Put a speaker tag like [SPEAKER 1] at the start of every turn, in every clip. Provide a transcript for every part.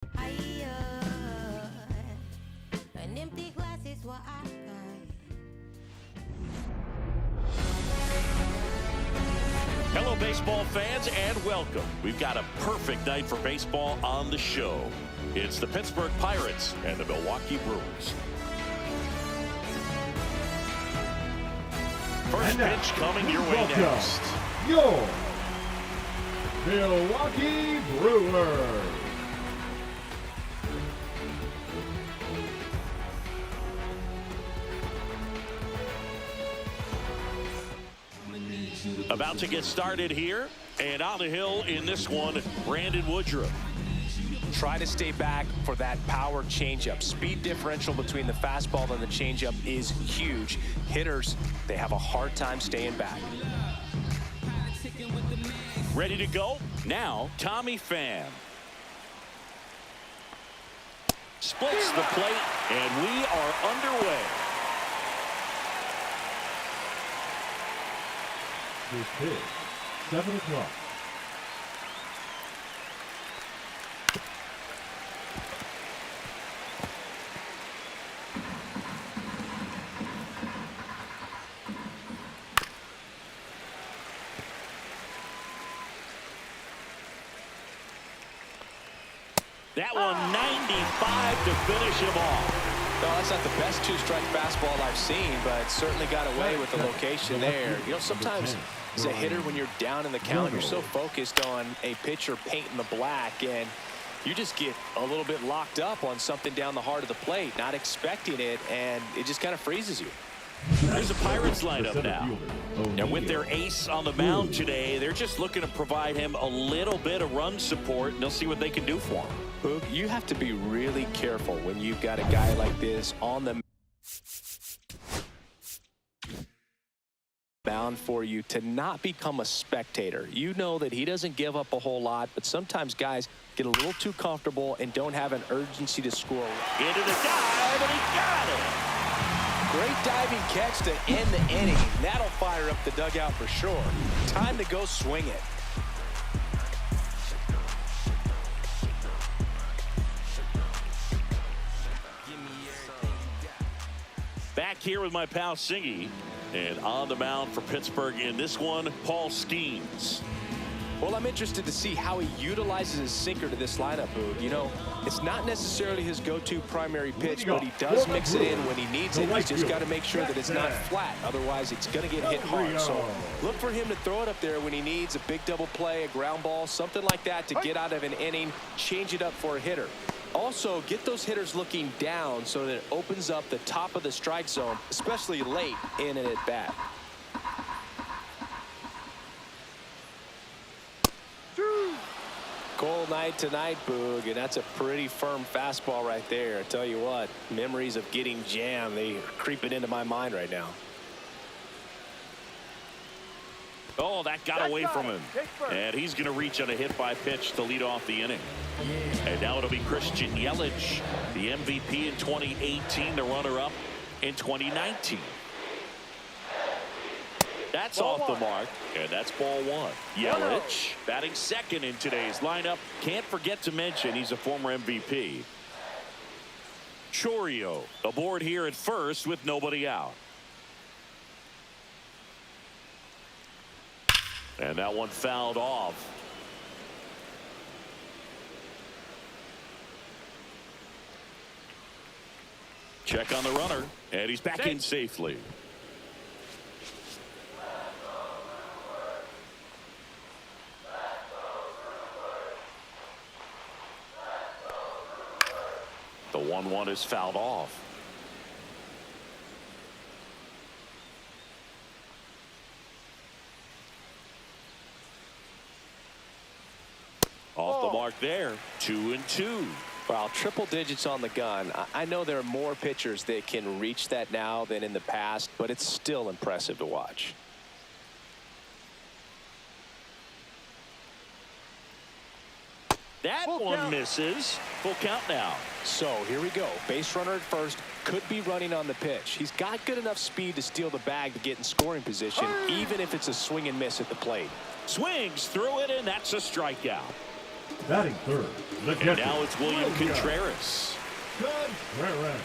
[SPEAKER 1] An empty glass is what I got.
[SPEAKER 2] Hello, baseball fans, and welcome. We've got a perfect night for baseball on the show. It's the Pittsburgh Pirates and the Milwaukee Brewers. First pitch coming your way next.
[SPEAKER 3] Your Milwaukee Brewers.
[SPEAKER 2] About to get started here, and on the hill in this one, Brandon Woodruff.
[SPEAKER 4] Try to stay back for that power changeup. Speed differential between the fastball and the changeup is huge. Hitters, they have a hard time staying back.
[SPEAKER 2] Ready to go? Now, Tommy Pham. Splits the plate, and we are underway.
[SPEAKER 3] This pitch, 7 o'clock.
[SPEAKER 2] That one 95 to finish him off.
[SPEAKER 4] No, that's not the best two-strike fastball I've seen, but certainly got away with the location there. You know, sometimes as a hitter, when you're down in the count, you're so focused on a pitcher painting the black, and you just get a little bit locked up on something down the heart of the plate, not expecting it, and it just kind of freezes you.
[SPEAKER 2] There's a Pirates lineup now. And with their ace on the mound today, they're just looking to provide him a little bit of run support, and they'll see what they can do for him.
[SPEAKER 4] Boog, you have to be really careful when you've got a guy like this on the mound for you to not become a spectator. You know that he doesn't give up a whole lot, but sometimes guys get a little too comfortable and don't have an urgency to score.
[SPEAKER 2] Into the dive, and he got it.
[SPEAKER 4] Great diving catch to end the inning. That'll fire up the dugout for sure. Time to go swing it.
[SPEAKER 2] Back here with my pal Singy, and on the mound for Pittsburgh in this one, Paul Skeens.
[SPEAKER 4] Well, I'm interested to see how he utilizes his sinker to this lineup, Boog. You know, it's not necessarily his go-to primary pitch, but he does mix it in when he needs it. He's just got to make sure that it's not flat. Otherwise, it's going to get hit hard. So look for him to throw it up there when he needs a big double play, a ground ball, something like that to get out of an inning, change it up for a hitter. Also, get those hitters looking down so that it opens up the top of the strike zone, especially late in an at-bat. Cold night tonight, Boog, and that's a pretty firm fastball right there. I tell you what, memories of getting jammed, they are creeping into my mind right now.
[SPEAKER 2] Oh, that got away from him. And he's going to reach on a hit by pitch to lead off the inning. And now it'll be Christian Yelich, the MVP in 2018, the runner-up in 2019. That's off the mark, and that's ball one. Yelich batting second in today's lineup. Can't forget to mention he's a former MVP. Chourio aboard here at first with nobody out. And that one fouled off. Check on the runner, and he's back in safely. The 1-1 is fouled off. Off the mark there. 2-2.
[SPEAKER 4] Well, triple digits on the gun. I know there are more pitchers that can reach that now than in the past, but it's still impressive to watch.
[SPEAKER 2] That one misses. Full count now.
[SPEAKER 4] So here we go. Base runner at first. Could be running on the pitch. He's got good enough speed to steal the bag to get in scoring position, even if it's a swing and miss at the plate.
[SPEAKER 2] Swings through it, and that's a strikeout.
[SPEAKER 3] Batting third, the catcher.
[SPEAKER 2] And now it's William Contreras.
[SPEAKER 3] Contreras.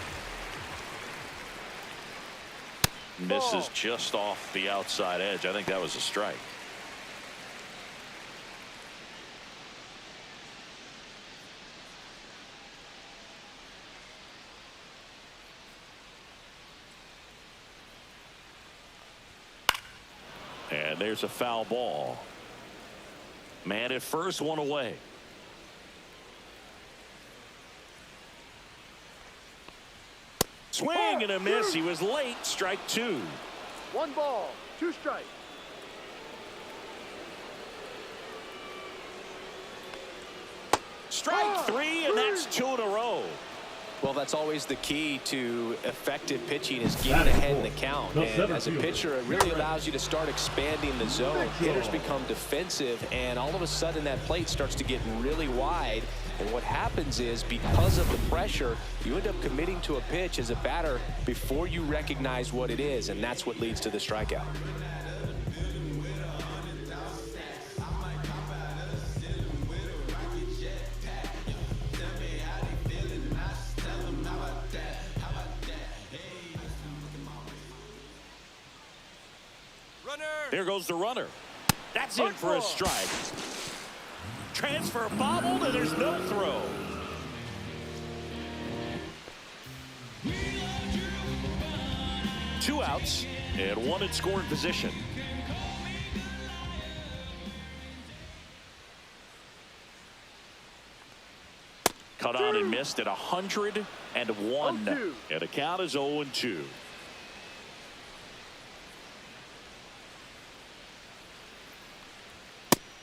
[SPEAKER 2] Misses just off the outside edge. I think that was a strike. And there's a foul ball. Man at first, one away. Swing and a miss. He was late. Strike two.
[SPEAKER 5] 1 ball, 2 strikes.
[SPEAKER 2] Strike three, and that's 2 in a row.
[SPEAKER 4] Well, that's always the key to effective pitching is getting ahead in the count. And as a pitcher, it really allows you to start expanding the zone. Hitters become defensive, and all of a sudden that plate starts to get really wide. And what happens is, because of the pressure, you end up committing to a pitch as a batter before you recognize what it is, and that's what leads to the strikeout.
[SPEAKER 2] There goes the runner. That's in for a strike. Transfer bobbled, and there's no throw. Two outs and one in scoring position. Cut on and missed at 101. And the count is 0-2.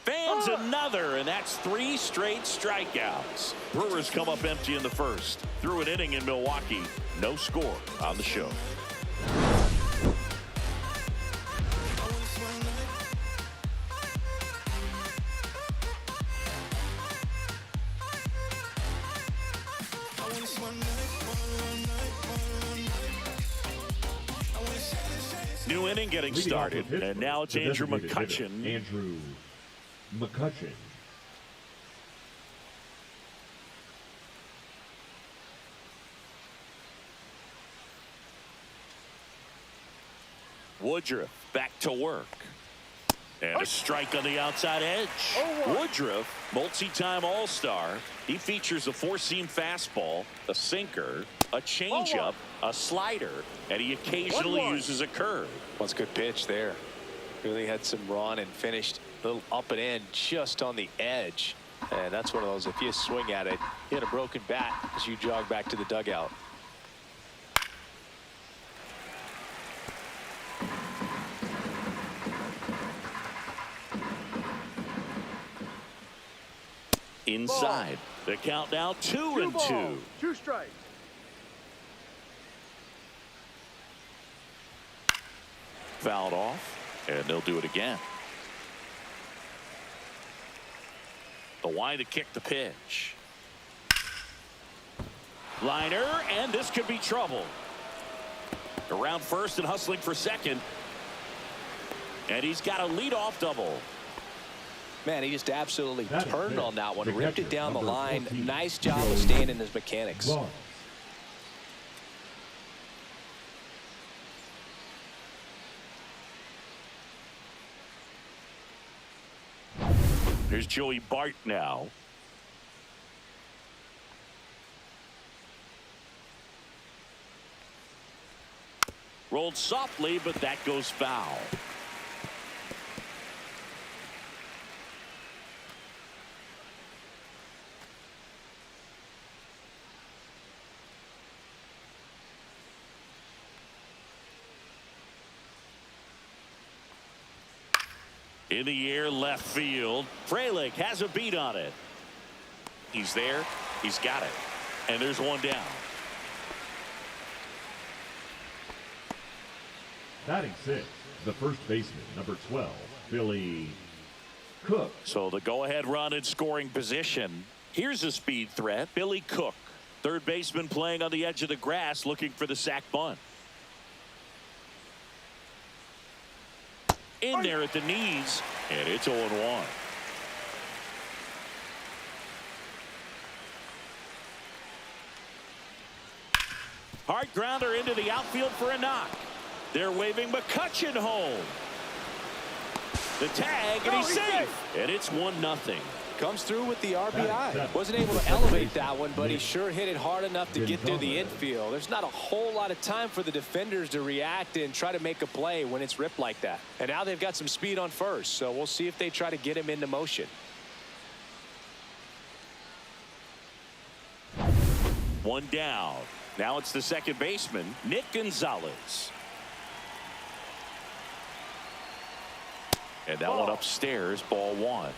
[SPEAKER 2] Fans another, and that's 3 straight strikeouts. Brewers come up empty in the first. Through an inning in Milwaukee. No score on the show. New inning getting started, and now it's Andrew McCutchen.
[SPEAKER 3] Andrew McCutchen.
[SPEAKER 2] Woodruff back to work. And a strike on the outside edge. Woodruff, multi-time All-Star. He features a 4-seam fastball, a sinker, a changeup, a slider, and he occasionally uses a curve.
[SPEAKER 4] Well, it's a good pitch there. Really had some run and finished a little up and in just on the edge. And that's one of those, if you swing at it, you hit a broken bat as you jog back to the dugout.
[SPEAKER 2] Inside. The count now 2-2.
[SPEAKER 5] 2 strikes.
[SPEAKER 2] Fouled off, and they'll do it again. The line to kick the pitch. Liner, and this could be trouble. Around first and hustling for second. And he's got a leadoff double.
[SPEAKER 4] Man, he just absolutely turned on that one, ripped it down the line. Nice job of staying in his mechanics.
[SPEAKER 2] Here's Joey Bart now. Rolled softly, but that goes foul. In the air, left field. Frelick has a beat on it. He's there. He's got it. And there's one down.
[SPEAKER 3] Batting 6, the first baseman, number 12, Billy Cook.
[SPEAKER 2] So the go-ahead run in scoring position. Here's a speed threat. Billy Cook, third baseman playing on the edge of the grass, looking for the sac bunt. In there at the knees, and it's 0-1. Hard grounder into the outfield for a knock. They're waving McCutchen home. The tag, and he's safe. And it's 1-0.
[SPEAKER 4] Comes through with the RBI. Wasn't able to elevate that one, but he sure hit it hard enough to get through the infield. There's not a whole lot of time for the defenders to react and try to make a play when it's ripped like that. And now they've got some speed on first, so we'll see if they try to get him into motion.
[SPEAKER 2] 1 down. Now it's the second baseman, Nick Gonzalez. And that one upstairs, ball 1.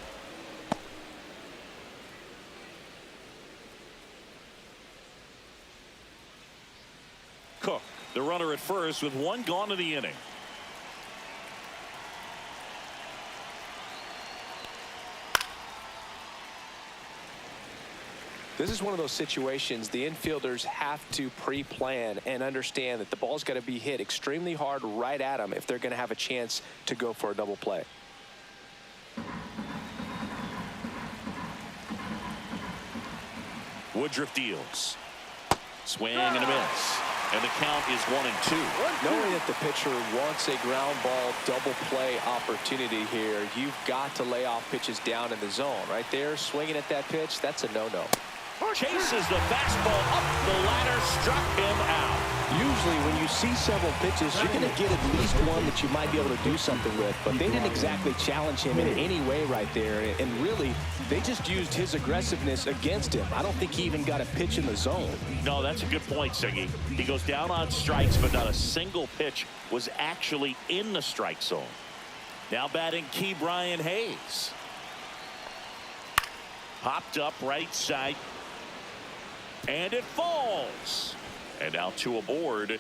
[SPEAKER 2] Cook, the runner at first with 1 gone in the inning.
[SPEAKER 4] This is one of those situations the infielders have to pre-plan and understand that the ball's got to be hit extremely hard right at them if they're going to have a chance to go for a double play.
[SPEAKER 2] Woodruff deals. Swing and a miss. And the count is 1-2.
[SPEAKER 4] Knowing that the pitcher wants a ground ball double play opportunity here, you've got to lay off pitches down in the zone. Right there, swinging at that pitch, that's a no-no.
[SPEAKER 2] Chases the fastball up the ladder, struck him out.
[SPEAKER 4] Usually when you see several pitches, you're going to get at least one that you might be able to do something with, but they didn't exactly challenge him in any way right there, and really, they just used his aggressiveness against him. I don't think he even got a pitch in the zone.
[SPEAKER 2] No, that's a good point, Siggy. He goes down on strikes, but not a single pitch was actually in the strike zone. Now batting key Brian Hayes. Popped up right side. And it falls. And now 2 aboard.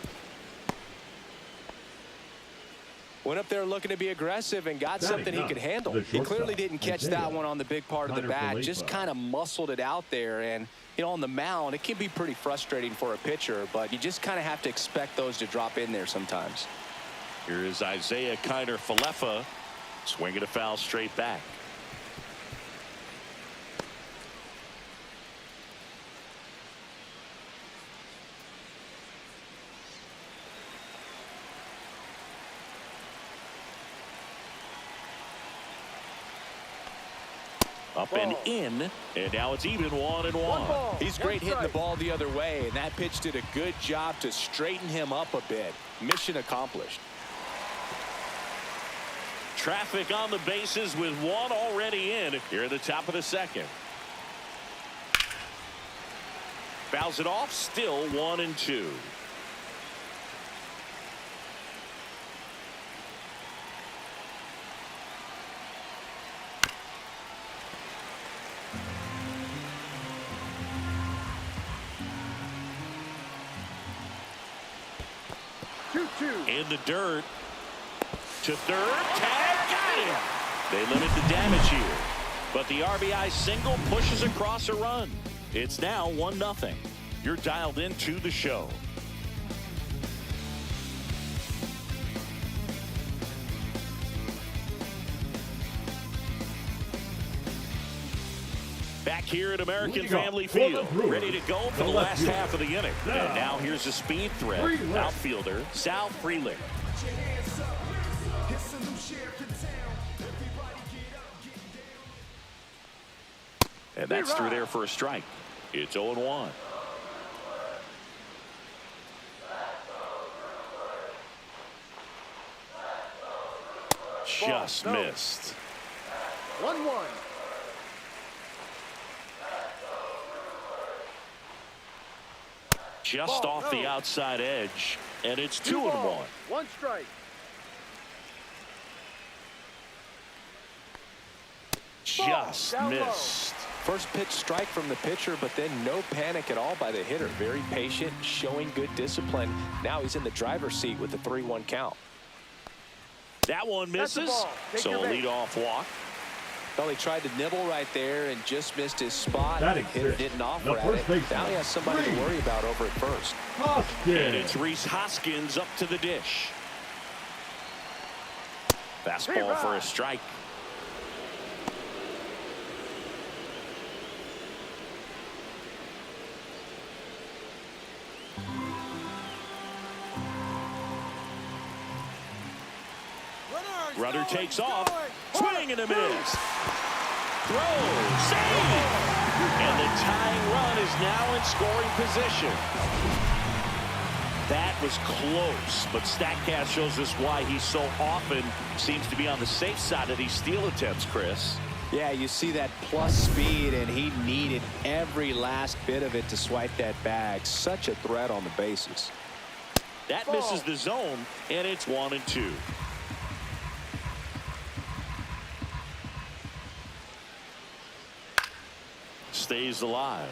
[SPEAKER 4] Went up there looking to be aggressive and got something he could handle. He clearly didn't catch that one on the big part of the bat. Just kind of muscled it out there. And, you know, on the mound, it can be pretty frustrating for a pitcher, but you just kind of have to expect those to drop in there sometimes.
[SPEAKER 2] Here is Isaiah Kiner-Falefa. Swinging a foul straight back. Up and in, and now it's even 1-1.
[SPEAKER 4] He's great hitting the ball the other way, and that pitch did a good job to straighten him up a bit. Mission accomplished.
[SPEAKER 2] Traffic on the bases with 1 already in here at the top of the second. Fouls it off, still 1-2. In the dirt to third, tag, got him. They limit the damage here, but the RBI single pushes across a run. It's now 1-0. You're dialed into the show. Back here at American Family Field, ready to go for the last half of the inning. And now here's a speed threat, outfielder Sal Frelick. And that's through there for a strike. It's 0-1. Just missed.
[SPEAKER 5] 1-1.
[SPEAKER 2] Just off the outside edge, and it's 2-1.
[SPEAKER 5] 1 strike.
[SPEAKER 2] Just missed.
[SPEAKER 4] First pitch strike from the pitcher, but then no panic at all by the hitter. Very patient, showing good discipline. Now he's in the driver's seat with the 3-1 count.
[SPEAKER 2] That one misses, so a leadoff walk.
[SPEAKER 4] Well, he tried to nibble right there and just missed his spot. The hitter didn't offer at it. Now he has somebody to worry about over at first.
[SPEAKER 2] And it's Rhys Hoskins up to the dish. Fastball for a strike. Runner takes off. Swing and a miss. Throw. Save. And the tying run is now in scoring position. That was close, but StatCast shows us why he so often seems to be on the safe side of these steal attempts, Chris.
[SPEAKER 4] Yeah, you see that plus speed, and he needed every last bit of it to swipe that bag. Such a threat on the bases.
[SPEAKER 2] That misses the zone, and it's 1-2. Stays alive.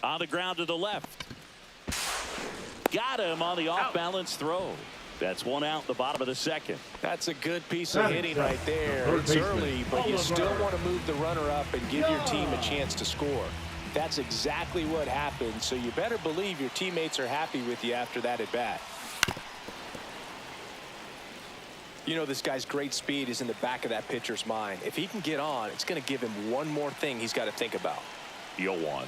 [SPEAKER 2] On the ground to the left. Got him on the off-balance throw. That's one out in the bottom of the second.
[SPEAKER 4] That's a good piece of hitting right there. It's early, but you still want to move the runner up and give your team a chance to score. That's exactly what happened, so you better believe your teammates are happy with you after that at bat. You know, this guy's great speed is in the back of that pitcher's mind. If he can get on, it's going to give him one more thing he's got to think about.
[SPEAKER 2] 0-1.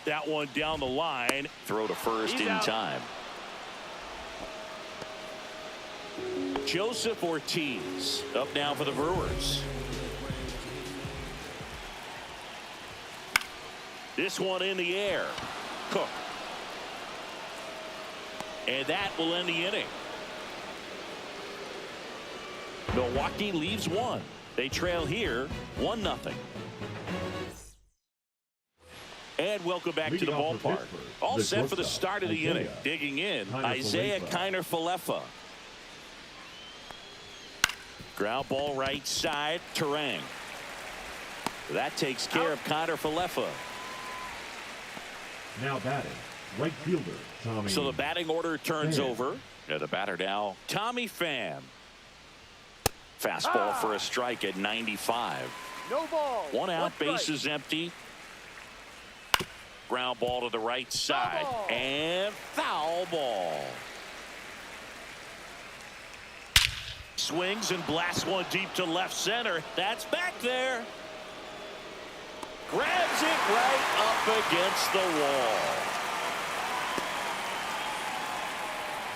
[SPEAKER 2] That one down the line. Throw to first in time. Joseph Ortiz up now for the Brewers. This one in the air. Cook. And that will end the inning. Milwaukee leaves one. They trail here 1-0. And welcome back to the ballpark. All set for the start of the inning. Digging in, Isaiah Kiner-Falefa. Ground ball right side, Terang. That takes care of Kiner-Falefa.
[SPEAKER 3] Now batting, right fielder, Tommy.
[SPEAKER 2] So the batting order turns over. Yeah, the batter now, Tommy Pham. Fastball for a strike at 95.
[SPEAKER 5] No ball.
[SPEAKER 2] One out, bases empty. Ground ball to the right side. And foul ball. Swings and blasts one deep to left center. That's back there. Grabs it right up against the wall.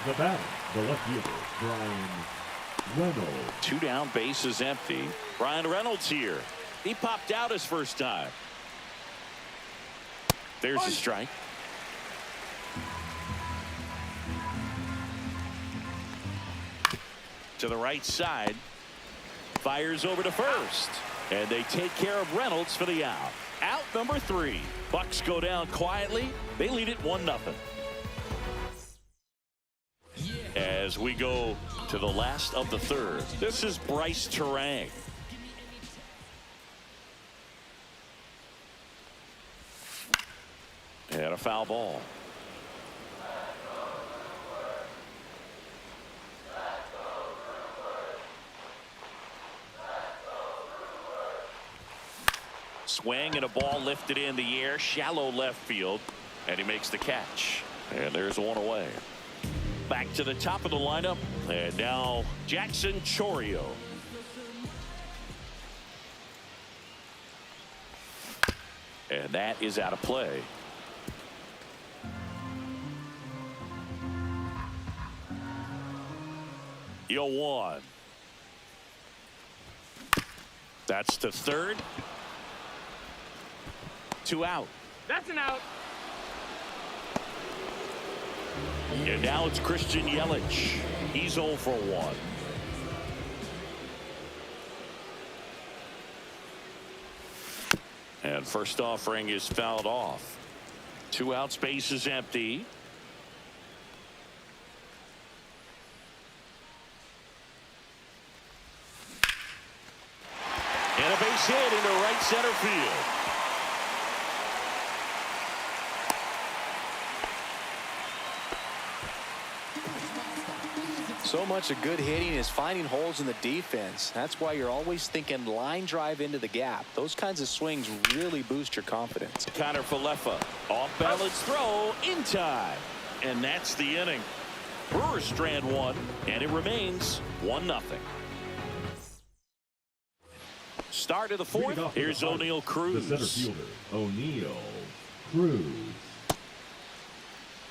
[SPEAKER 3] The batter, the left fielder, Brian Reynolds.
[SPEAKER 2] 2 down, bases empty. Brian Reynolds here. He popped out his first time. There's a strike. To the right side. Fires over to first. And they take care of Reynolds for the out. Out number 3. Bucks go down quietly. They lead it 1-0. As we go to the last of the third. This is Bryce Terang. And a foul ball. Swing and a ball lifted in the air, shallow left field, and he makes the catch. And there's one away. Back to the top of the lineup, and now Jackson Chourio. And that is out of play. Yo, 1. That's to third. 2 out.
[SPEAKER 5] That's an out.
[SPEAKER 2] And now it's Christian Yelich. He's 0 for 1. And first offering is fouled off. 2 outs, base is empty. And a base hit into right center field.
[SPEAKER 4] So much of good hitting is finding holes in the defense. That's why you're always thinking line drive into the gap. Those kinds of swings really boost your confidence.
[SPEAKER 2] Kiner-Falefa, off balance throw in time. And that's the inning. Brewers strand 1, and it remains 1-0. Start of the fourth. Here's O'Neal Cruz.
[SPEAKER 3] The center fielder, O'Neal Cruz.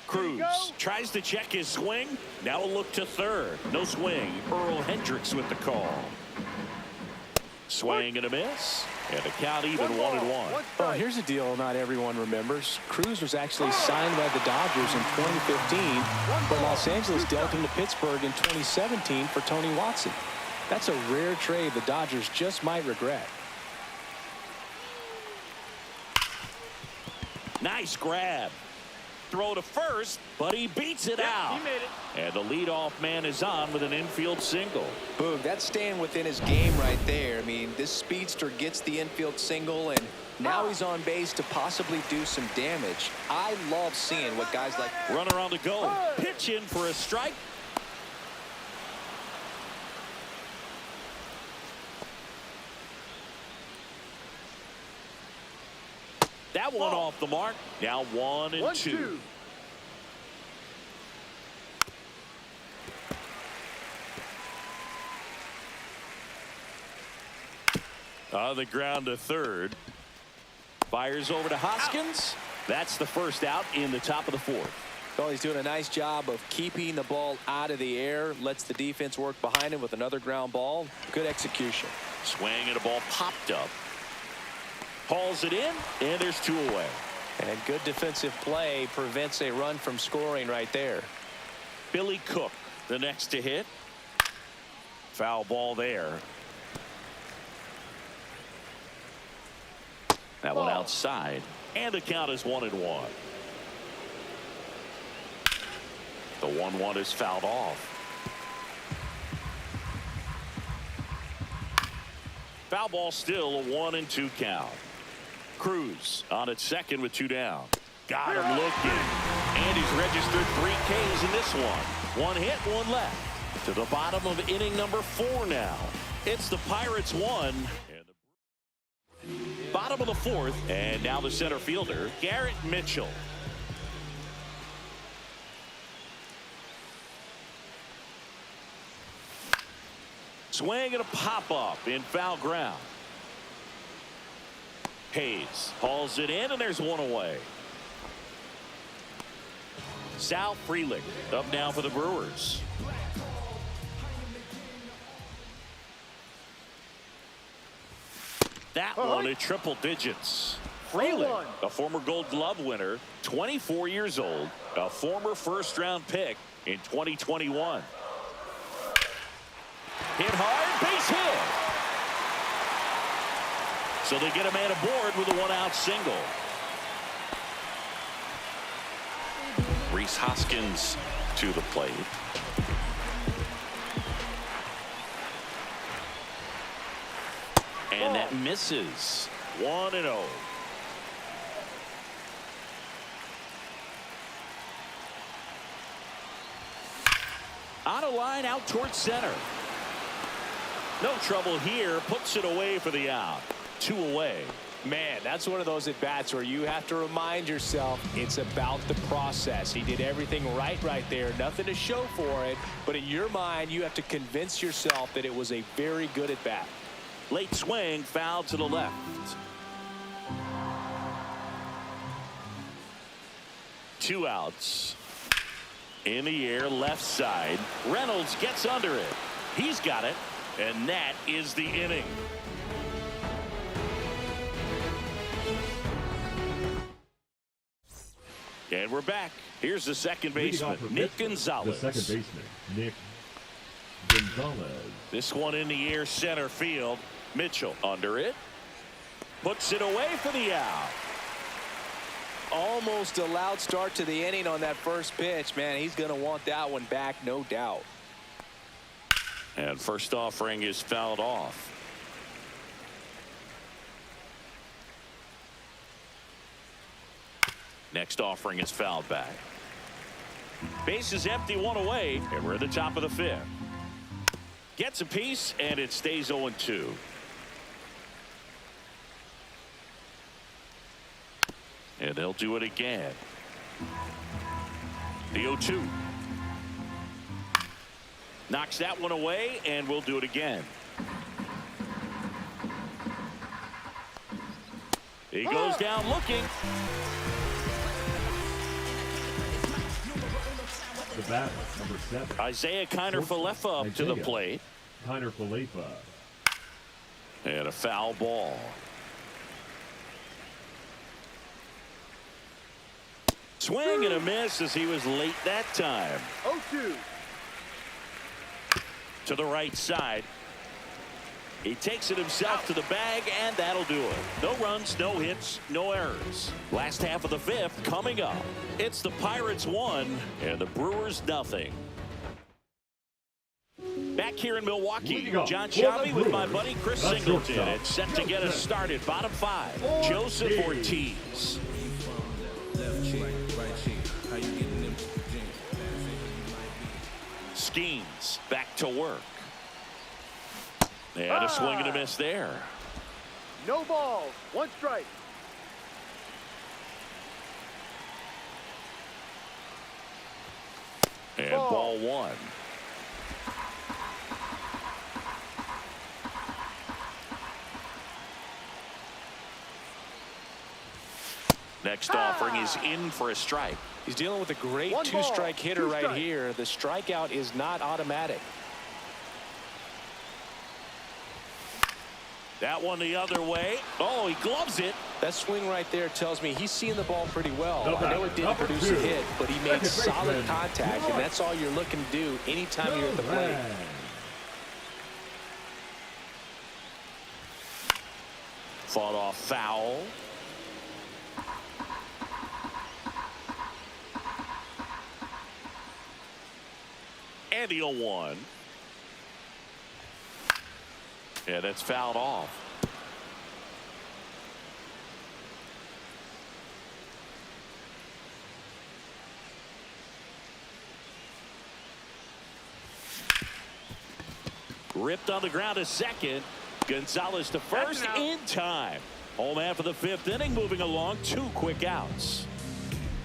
[SPEAKER 2] Cruz tries to check his swing. Now a look to third. No swing. Earl Hendricks with the call. Swing and a miss. And the count even 1-1.
[SPEAKER 4] Well, here's a deal not everyone remembers. Cruz was actually signed by the Dodgers in 2015, but Los Angeles dealt him to Pittsburgh in 2017 for Tony Watson. That's a rare trade the Dodgers just might regret.
[SPEAKER 2] Nice grab. Throw to first, but he beats it out.
[SPEAKER 5] He made it.
[SPEAKER 2] And the leadoff man is on with an infield single.
[SPEAKER 4] Boog, that's staying within his game right there. I mean, this speedster gets the infield single, and now he's on base to possibly do some damage. I love seeing what guys like.
[SPEAKER 2] Runner on the go. Pitch in for a strike. That one off the mark. Now 1-2. On the ground to third. Fires over to Hoskins. That's the first out in the top of the fourth.
[SPEAKER 4] Well, he's doing a nice job of keeping the ball out of the air. Lets the defense work behind him with another ground ball. Good execution.
[SPEAKER 2] Swing and a ball popped up. Hauls it in, and there's 2 away.
[SPEAKER 4] And good defensive play prevents a run from scoring right there.
[SPEAKER 2] Billy Cook, the next to hit. Foul ball there. That one outside, and the count is 1-1. The 1-1 is fouled off. Foul ball still a 1-2 count. Cruz on at second with 2 down. Got him looking. And he's registered 3 Ks in this one. 1 hit, 1 left. To the bottom of inning number 4 now. It's the Pirates 1. Bottom of the fourth. And now the center fielder, Garrett Mitchell. Swing and a pop-up in foul ground. Hayes hauls it in, and there's 1 away. Sal Frelick up now for the Brewers. That one at triple digits. Frelick, a former Gold Glove winner, 24 years old, a former first-round pick in 2021. Hit hard, base hit. So they get a man aboard with a 1-out single. Rhys Hoskins to the plate. And that misses. 1-0. On a line out towards center. No trouble here. Puts it away for the out. 2 away.
[SPEAKER 4] Man, that's one of those at-bats where you have to remind yourself it's about the process. He did everything right there. Nothing to show for it. But in your mind, you have to convince yourself that it was a very good at-bat.
[SPEAKER 2] Late swing, foul to the left. Two outs. In the air, left side. Reynolds gets under it. He's got it. And that is the inning. And we're back. Here's the second baseman, Nick Gonzalez.
[SPEAKER 3] The second baseman, Nick Gonzalez.
[SPEAKER 2] This one in the air, center field. Mitchell under it. Puts it away for the out.
[SPEAKER 4] Almost a loud start to the inning on that first pitch. Man, he's going to want that one back, no doubt.
[SPEAKER 2] And first offering is fouled off. Next offering is fouled back. Base is empty, 1 away, and we're at the top of the 5th. Gets a piece, and it stays 0-2. And they'll do it again. The 0-2. Knocks that one away, and we'll do it again. He goes down looking.
[SPEAKER 3] The batter, number 7.
[SPEAKER 2] Isaiah Kiner-Falefa up to the plate.
[SPEAKER 3] Kiner-Falefa.
[SPEAKER 2] And a foul ball. Swing and a miss as he was late that time.
[SPEAKER 5] 0-2.
[SPEAKER 2] To the right side. He takes it himself to the bag, and that'll do it. No runs, no hits, no errors. Last half of the 5th coming up. It's the Pirates 1 and the Brewers nothing. Back here in Milwaukee, John Shabby with my buddy Chris Singleton. It's set to get us started. Bottom 5, Joseph Ortiz. Skeens back to work. And a swing and a miss there.
[SPEAKER 5] No ball. 1 strike.
[SPEAKER 2] And ball 1. Next offering is in for a strike.
[SPEAKER 4] He's dealing with a great two-strike hitter right here. The strikeout is not automatic.
[SPEAKER 2] That one the other way. Oh, he gloves it.
[SPEAKER 4] That swing right there tells me he's seeing the ball pretty well. I know it didn't produce a hit, but he made solid contact, and that's all you're looking to do anytime you're at the plate.
[SPEAKER 2] Fought off foul. And the 0-1. Yeah, that's fouled off. Ripped on the ground to second. Gonzalez to first in time. Home half of the 5th inning moving along. 2 quick outs.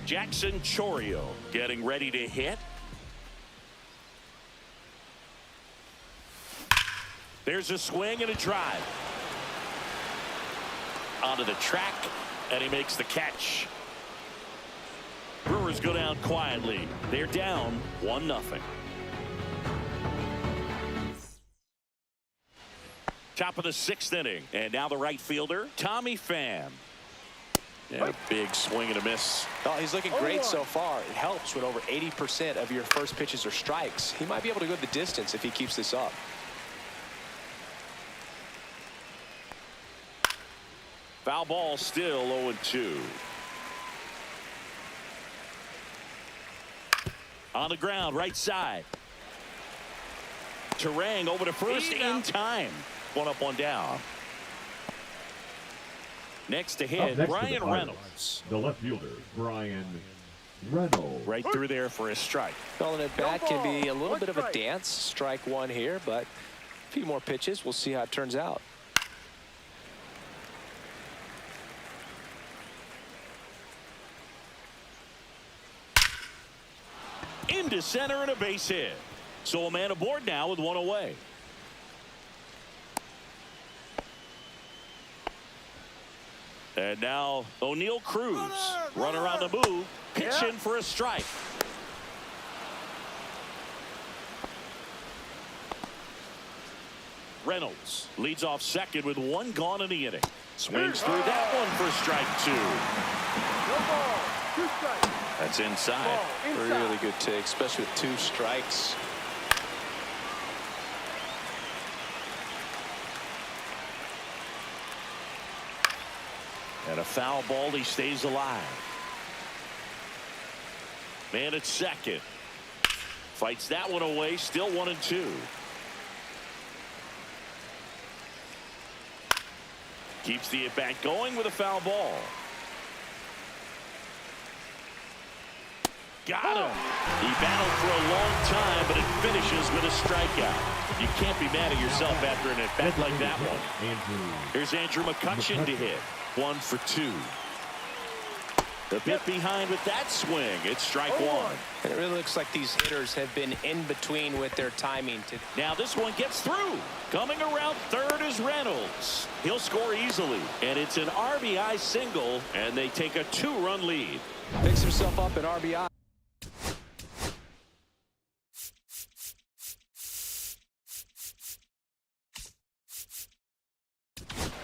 [SPEAKER 2] Jackson Chourio getting ready to hit. There's a swing and a drive. Onto the track, and he makes the catch. Brewers go down quietly. They're down 1-0. Top of the 6th inning, and now the right fielder, Tommy Pham. And a big swing and a miss.
[SPEAKER 4] Oh, he's looking great so far. It helps when over 80% of your first pitches are strikes. He might be able to go the distance if he keeps this up.
[SPEAKER 2] Foul ball, still 0-2. On the ground, right side. Terang over to first in time. 1 up, 1 down. Next to hit, Brian Reynolds.
[SPEAKER 3] The left fielder, Brian Reynolds.
[SPEAKER 2] Right through there for a strike.
[SPEAKER 4] Calling it back can be a little bit of a dance. Strike 1 here, but a few more pitches. We'll see how it turns out.
[SPEAKER 2] Into center and a base hit. So a man aboard now with 1 away. And now O'Neal Cruz. Runner on the move. Pitch in for a strike. Reynolds leads off second with 1 gone in the inning. Swings through that one for strike 2.
[SPEAKER 5] No ball. 2 strikes.
[SPEAKER 2] That's inside.
[SPEAKER 4] Really good take, especially with 2 strikes.
[SPEAKER 2] And a foul ball. He stays alive. Man at second. Fights that one away. Still 1-2. Keeps the at-bat going with a foul ball. Got him. He battled for a long time, but it finishes with a strikeout. You can't be mad at yourself after an at-bat like that one. Here's Andrew McCutchen to hit. 1 for 2. The bit behind with that swing. It's strike one.
[SPEAKER 4] And it really looks like these hitters have been in between with their timing.
[SPEAKER 2] Now this one gets through. Coming around third is Reynolds. He'll score easily. And it's an RBI single, and they take a 2-run lead.
[SPEAKER 4] Picks himself up at RBI.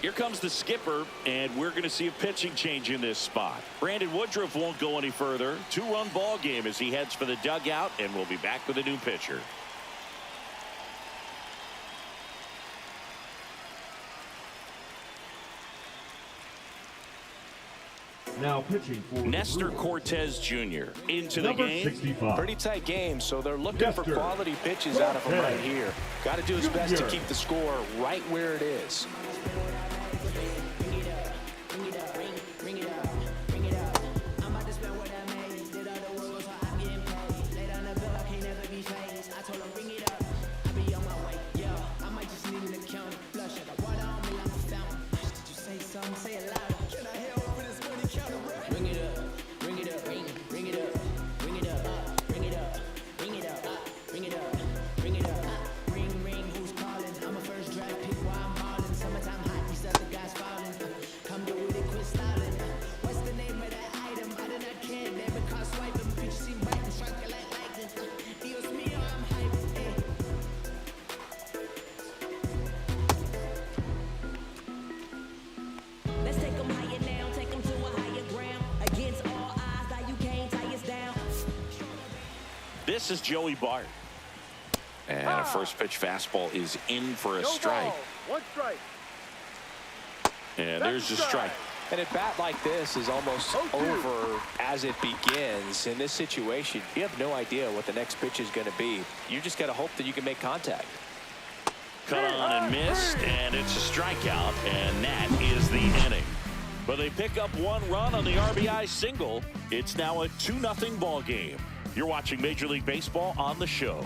[SPEAKER 2] Here comes the skipper, and we're going to see a pitching change in this spot. Brandon Woodruff won't go any further. 2-run ball game as he heads for the dugout, and we'll be back with a new pitcher.
[SPEAKER 3] Now pitching for
[SPEAKER 2] Nestor Cortez Jr. into the
[SPEAKER 3] number
[SPEAKER 2] game.
[SPEAKER 3] 65.
[SPEAKER 4] Pretty tight game, so they're looking for
[SPEAKER 3] Nestor
[SPEAKER 4] quality pitches out of him right
[SPEAKER 3] Cortez
[SPEAKER 4] here. Got to do his best to
[SPEAKER 3] Jr.
[SPEAKER 4] keep the score right where it is.
[SPEAKER 2] This is Joey Bart. And a first pitch fastball is in for a strike.
[SPEAKER 5] One strike.
[SPEAKER 2] And there's a strike.
[SPEAKER 4] And a bat like this is almost over as it begins. In this situation, you have no idea what the next pitch is going to be. You just got to hope that you can make contact.
[SPEAKER 2] Cut on and missed, and it's a strikeout, and that is the inning. But they pick up 1 run on the RBI single. It's now a 2-0 ball game. You're watching Major League Baseball on the show.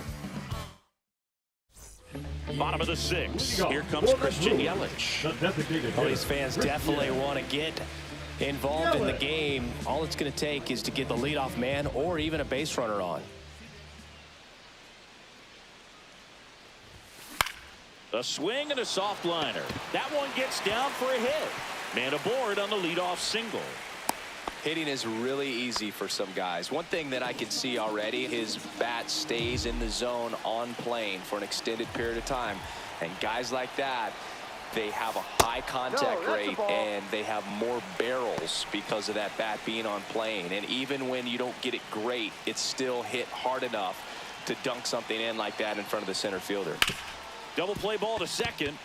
[SPEAKER 2] Bottom of the 6th. Here comes Christian Yelich.
[SPEAKER 4] All these fans definitely want to get involved in the game. All it's going to take is to get the leadoff man or even a base runner on.
[SPEAKER 2] A swing and a soft liner. That one gets down for a hit. Man aboard on the leadoff single.
[SPEAKER 4] Hitting is really easy for some guys. One thing that I can see already, his bat stays in the zone on plane for an extended period of time. And guys like that, they have a high contact rate and they have more barrels because of that bat being on plane. And even when you don't get it great, it's still hit hard enough to dunk something in like that in front of the center fielder.
[SPEAKER 2] Double play ball to second.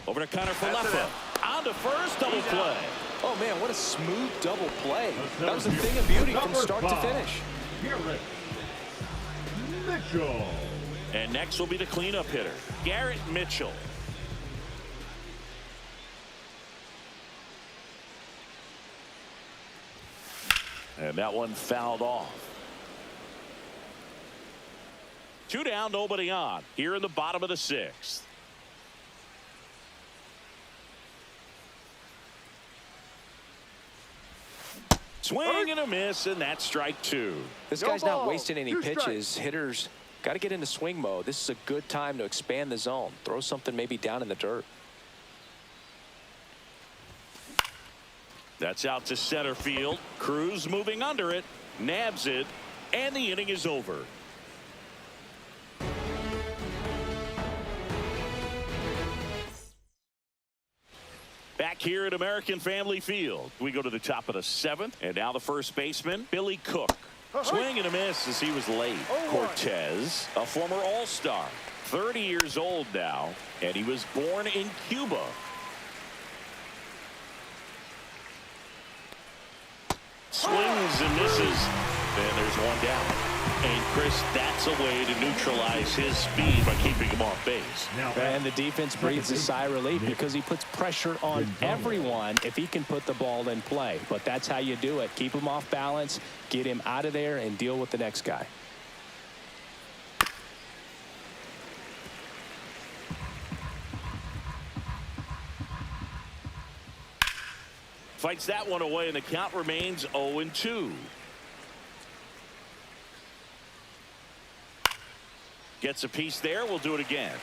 [SPEAKER 2] Over to Connor Falefa. On to first, double play.
[SPEAKER 4] Oh, man, what a smooth double play. That was a thing of beauty from start to finish.
[SPEAKER 3] Mitchell.
[SPEAKER 2] And next will be the cleanup hitter, Garrett Mitchell. And that one fouled off. 2 down, nobody on. Here in the bottom of the 6th. Swing and a miss, and that's strike 2.
[SPEAKER 4] This guy's not wasting any pitches. Hitters got to get into swing mode. This is a good time to expand the zone. Throw something maybe down in the dirt.
[SPEAKER 2] That's out to center field. Cruz moving under it, nabs it, and the inning is over. Back here at American Family Field, we go to the top of the 7th, and now the first baseman, Billy Cook. Swing and a miss as he was late. Cortez, a former All-Star, 30 years old now, and he was born in Cuba. Swings and misses, and there's one down. And Chris, that's a way to neutralize his speed by keeping him off base.
[SPEAKER 4] And the defense breathes a sigh of relief because he puts pressure on everyone if he can put the ball in play. But that's how you do it. Keep him off balance, get him out of there, and deal with the next guy.
[SPEAKER 2] Fights that one away, and the count remains 0-2. Gets a piece there. We'll do it again.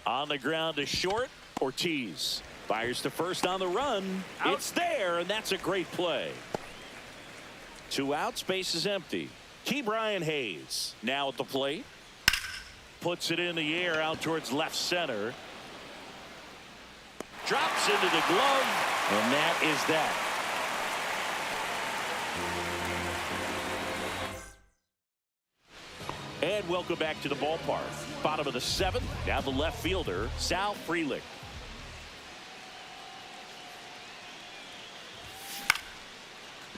[SPEAKER 2] On the ground to short. Ortiz fires to first on the run.
[SPEAKER 5] Out.
[SPEAKER 2] It's there, and that's a great play. 2 outs, base is empty. Ke'Bryan Hayes now at the plate. Puts it in the air out towards left center. Drops into the glove, and that is that. And welcome back to the ballpark. Bottom of the 7th. Now the left fielder, Sal Frelick.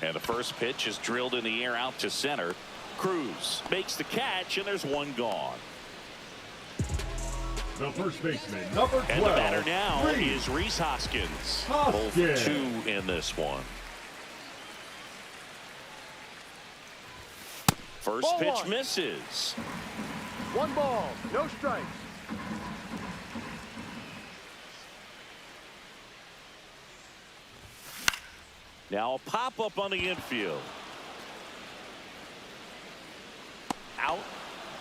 [SPEAKER 2] And the first pitch is drilled in the air out to center. Cruz makes the catch, and there's one gone.
[SPEAKER 3] The first baseman, number 12.
[SPEAKER 2] And the batter now is Rhys Hoskins. Both 2 in this one. First
[SPEAKER 5] Ball
[SPEAKER 2] pitch
[SPEAKER 5] 1.
[SPEAKER 2] misses.
[SPEAKER 5] 1 ball, no strikes.
[SPEAKER 2] Now a pop-up on the infield. Out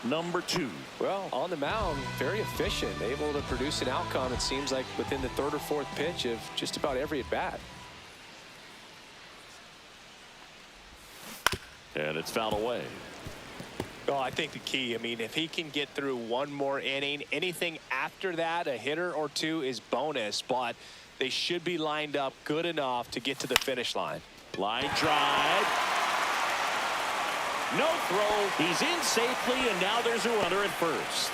[SPEAKER 2] number 2.
[SPEAKER 4] Well, on the mound, very efficient, able to produce an outcome, it seems like, within the 3rd or 4th pitch of just about every at-bat.
[SPEAKER 2] And it's fouled away.
[SPEAKER 4] Well, I think the key, I mean, if he can get through one more inning, anything after that, a hitter or 2 is bonus, but they should be lined up good enough to get to the finish line.
[SPEAKER 2] Line drive. No throw. He's in safely, and now there's a runner at first.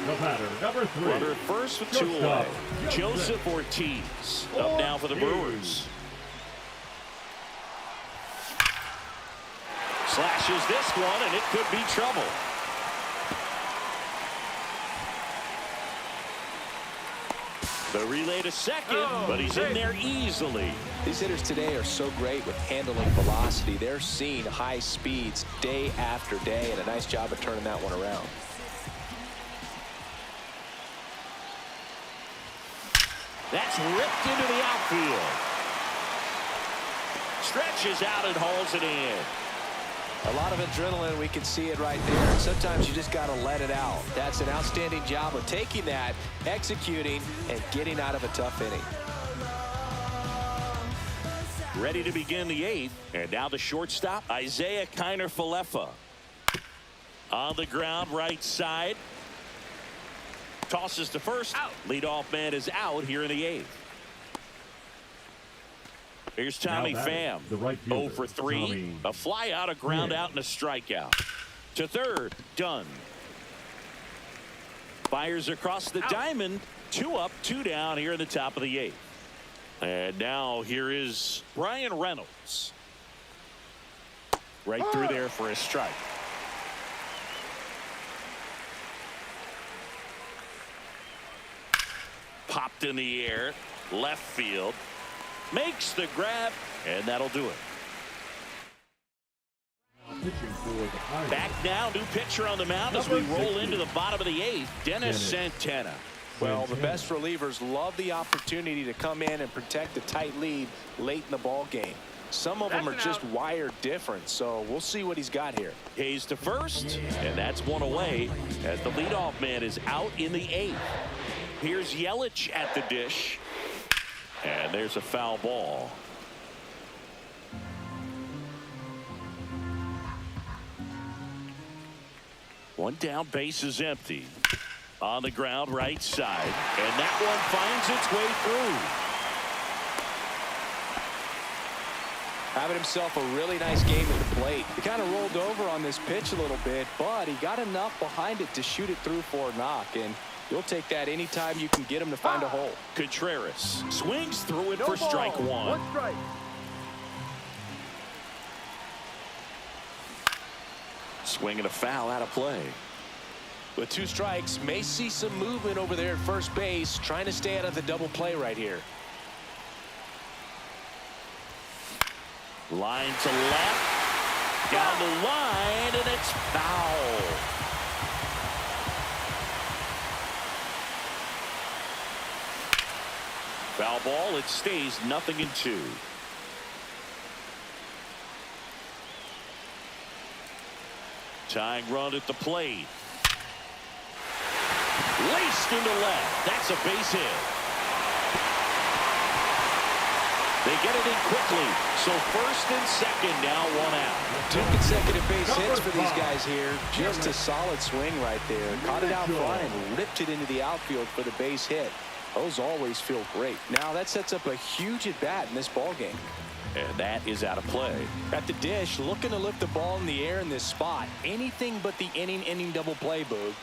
[SPEAKER 3] The batter, number 3.
[SPEAKER 2] Runner at first with 2 away. Joseph Ortiz up now for the Brewers. Slashes this one, and it could be trouble. The relay to second, but he's in there easily.
[SPEAKER 4] These hitters today are so great with handling velocity. They're seeing high speeds day after day, and a nice job of turning that one around.
[SPEAKER 2] That's ripped into the outfield. Stretches out and hauls it in.
[SPEAKER 4] A lot of adrenaline, we can see it right there. Sometimes you just got to let it out. That's an outstanding job of taking that, executing, and getting out of a tough inning.
[SPEAKER 2] Ready to begin the 8th, and now the shortstop, Isaiah Kiner-Falefa. On the ground, right side. Tosses to first. Out. Leadoff man is out here in the 8th. Here's Tommy Pham.
[SPEAKER 3] The right
[SPEAKER 2] 0 for 3. A fly out, a ground out, and a strikeout. To third, done. Fires across the diamond. 2 up, 2 down here in the top of the 8th. And now here is Brian Reynolds. Right through there for a strike. Popped in the air. Left field. Makes the grab, and that'll do it. Back now, new pitcher on the mound as we roll into the bottom of the 8th, Dennis Santana.
[SPEAKER 4] Well, the best relievers love the opportunity to come in and protect a tight lead late in the ball game. Some of them are just wired different, so we'll see what he's got here.
[SPEAKER 2] Hayes to first, and that's one away as the leadoff man is out in the 8th. Here's Yelich at the dish. And there's a foul ball. One down, base is empty. On the ground, right side. And that one finds its way through.
[SPEAKER 4] Having himself a really nice game at the plate. He kind of rolled over on this pitch a little bit, but he got enough behind it to shoot it through for a knock. And you'll take that anytime you can get him to find a hole.
[SPEAKER 2] Contreras swings through it
[SPEAKER 5] No
[SPEAKER 2] for
[SPEAKER 5] ball,
[SPEAKER 2] strike 1.
[SPEAKER 5] 1 strike.
[SPEAKER 2] Swing and a foul out of play.
[SPEAKER 4] With 2 strikes, may see some movement over there at first base, trying to stay out of the double play right here.
[SPEAKER 2] Line to left. Down the line, and it's foul. Foul ball. It stays 0-2. Tying run at the plate. Laced into left. That's a base hit. They get it in quickly. So first and second now, 1 out.
[SPEAKER 4] 2 consecutive base hits for these guys here. Just a solid swing right there. Caught it out front and ripped it into the outfield for the base hit. Those always feel great. Now that sets up a huge at bat in this ball game.
[SPEAKER 2] And that is out of play.
[SPEAKER 4] At the dish, looking to lift the ball in the air in this spot. Anything but the inning double play, Boog.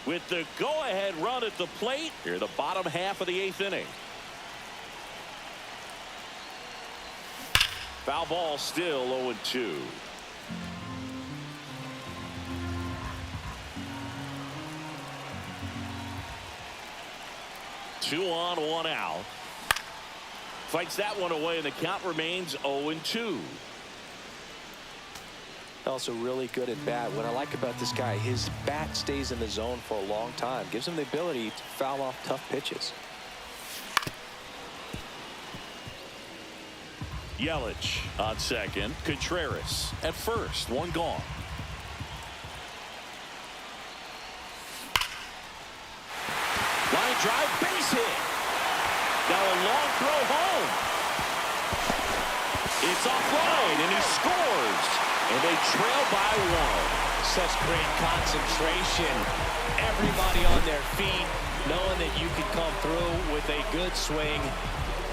[SPEAKER 2] With the go-ahead run at the plate, here the bottom half of the 8th inning. Foul ball, still 0-2. Two on, 1 out. Fights that one away, and the count remains 0-2.
[SPEAKER 4] Also really good at bat. What I like about this guy, his bat stays in the zone for a long time. Gives him the ability to foul off tough pitches.
[SPEAKER 2] Yelich on second. Contreras at first. 1 gone. Line drive, base hit. Now a long throw home. It's offline, and he scores. And they trail by 1.
[SPEAKER 6] Such great concentration. Everybody on their feet, knowing that you can come through with a good swing.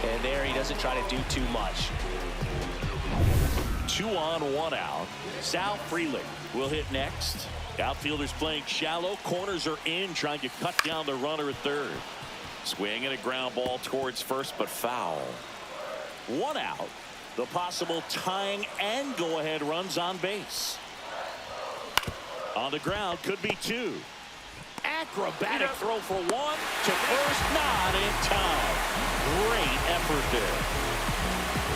[SPEAKER 6] And there he doesn't try to do too much.
[SPEAKER 2] 2 on, 1 out. Sal Frelick will hit next. Outfielders playing shallow. Corners are in, trying to cut down the runner at third. Swing and a ground ball towards first, but foul. 1 out. The possible tying and go-ahead runs on base. On the ground, could be 2. Acrobatic throw for 1 to first, not in time. Great effort there.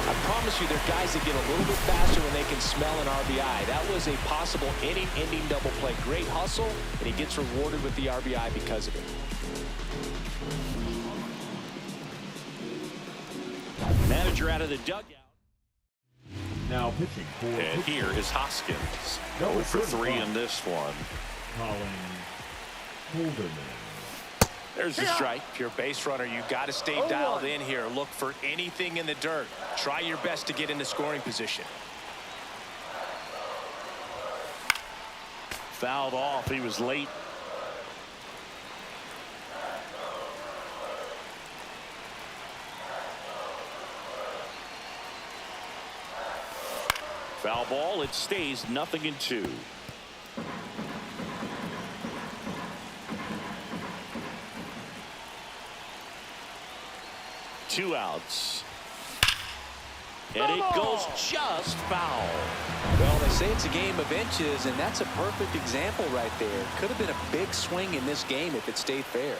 [SPEAKER 4] I promise you, there are guys that get a little bit faster when they can smell an RBI. That was a possible inning-ending double play. Great hustle, and he gets rewarded with the RBI because of it.
[SPEAKER 2] Manager out of the dugout.
[SPEAKER 3] Now pitching for.
[SPEAKER 2] And here is Hoskins. 0 for 3 in this one.
[SPEAKER 3] Colin Holderman.
[SPEAKER 2] There's the strike.
[SPEAKER 6] If you're a base runner, you got to stay dialed in here. Look for anything in the dirt. Try your best to get into scoring position.
[SPEAKER 2] Fouled off. He was late. Foul ball. It stays 0-2. Two outs. And it goes just foul.
[SPEAKER 4] Well, they say it's a game of inches, and that's a perfect example right there. Could have been a big swing in this game if it stayed fair.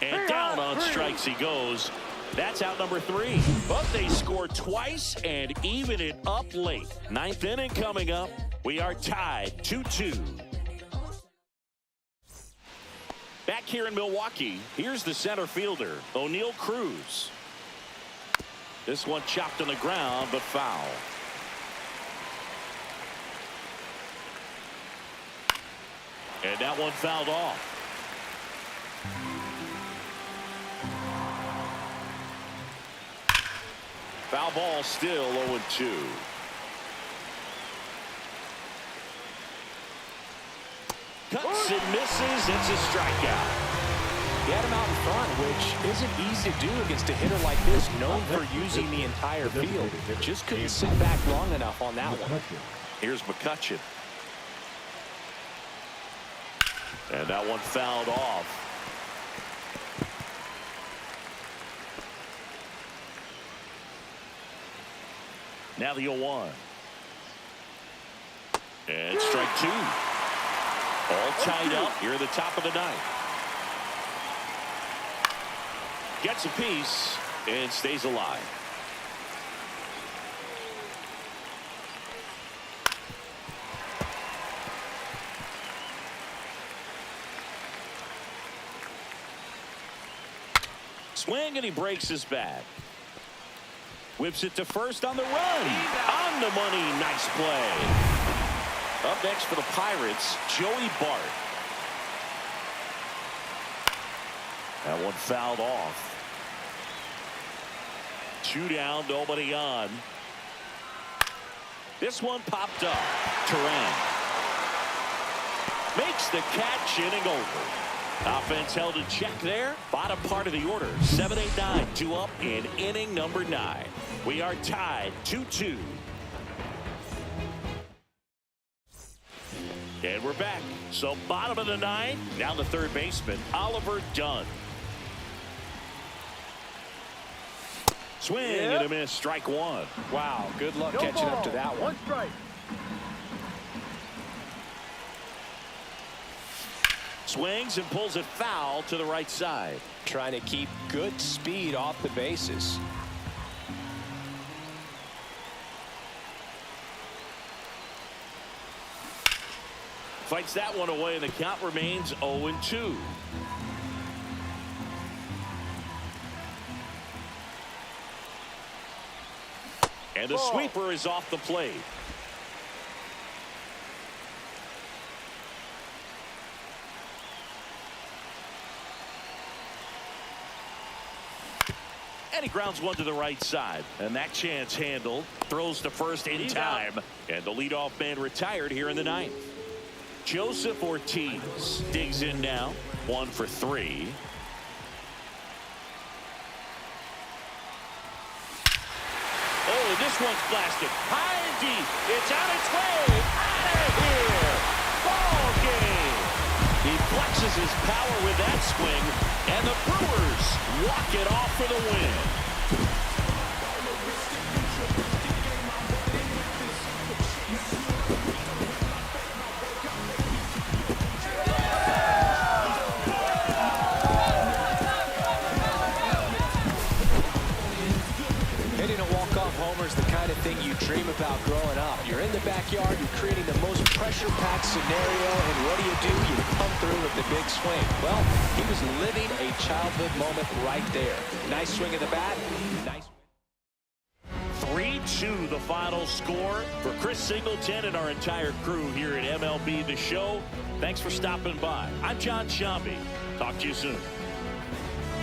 [SPEAKER 2] And down on strikes he goes. That's out number 3. But they score twice and even it up late. 9th inning coming up. We are tied 2-2. Back here in Milwaukee, here's the center fielder, O'Neal Cruz. This one chopped on the ground, but foul. And that one fouled off. Foul ball, still 0-2. Cuts and misses. It's a strikeout.
[SPEAKER 4] He had him out in front, which isn't easy to do against a hitter like this, known for using the entire field. Just couldn't sit back long enough on that one.
[SPEAKER 2] Here's McCutchen. And that one fouled off. Now the 0-1. And strike 2. All tied up here at the top of the 9th. Gets a piece and stays alive. Swing, and he breaks his bat. Whips it to first on the run. On the money. Nice play. Up next for the Pirates, Joey Bart. That one fouled off. 2 down, nobody on. This one popped up. Turan makes the catch, inning over. Offense held in check there. Bottom part of the order. 7-8-9, 2 up in inning number 9. We are tied 2-2. And we're back. So bottom of the 9, down the third baseman, Oliver Dunn. Swing and a miss, strike 1.
[SPEAKER 4] Wow, good luck catching up to that one.
[SPEAKER 5] 1 strike.
[SPEAKER 2] Swings and pulls it foul to the right side.
[SPEAKER 4] Trying to keep good speed off the bases.
[SPEAKER 2] Fights that one away, and the count remains 0-2. And the sweeper is off the plate. And he grounds one to the right side. And that chance handled. Throws to first in time. And the leadoff man retired here in the 9th. Joseph Ortiz digs in now. 1 for 3. Oh, this one's blasted. High and deep. It's on its way. Out of here. Ball game. He flexes his power with that swing. And the Brewers walk it off for the win.
[SPEAKER 4] Hitting a walk-off homer is the kind of thing you dream about growing up. You're in the backyard, you're creating the most pressure-packed scenario, and what do? You come through with the big swing. Well, he was living a childhood moment right there. Nice swing of the bat. Nice.
[SPEAKER 2] 3-2 the final score. For Chris Singleton and our entire crew here at MLB The Show, thanks for stopping by. I'm John Shambi. Talk to you soon.